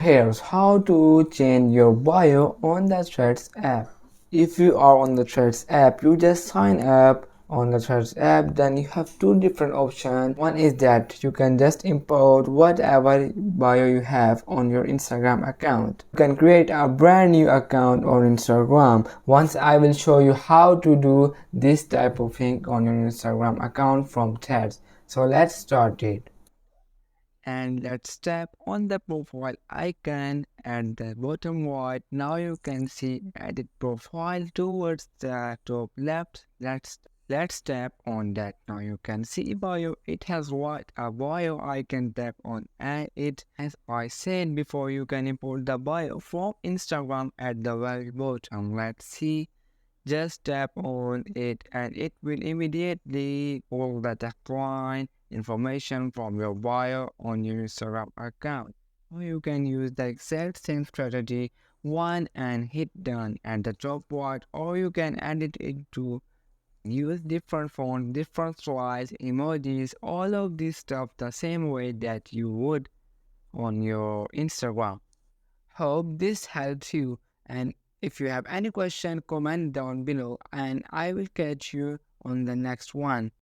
Here's how to change your bio on the Threads app. If you are on the Threads app, you just sign up on the Threads app. Then you have two different options. One is that you can just import whatever bio you have on your Instagram account. You can create a brand new account on Instagram. Once I will show you how to do this type of thing on your Instagram account from Threads. So let's start it, and let's tap on the profile icon at the bottom right. Now you can see edit profile towards the top left. Let's tap on that. Now you can see bio. It has right a bio. I can tap on it. As I said before, you can import the bio from Instagram at the very bottom. Let's see. Just tap on it and it will immediately pull the decline information from your bio on your Instagram account. Or you can use the exact same strategy one and hit done at the top right, or you can edit it to use different font, different size, emojis, all of this stuff the same way that you would on your Instagram. Hope this helps you, and if you have any question, comment down below and I will catch you on the next one.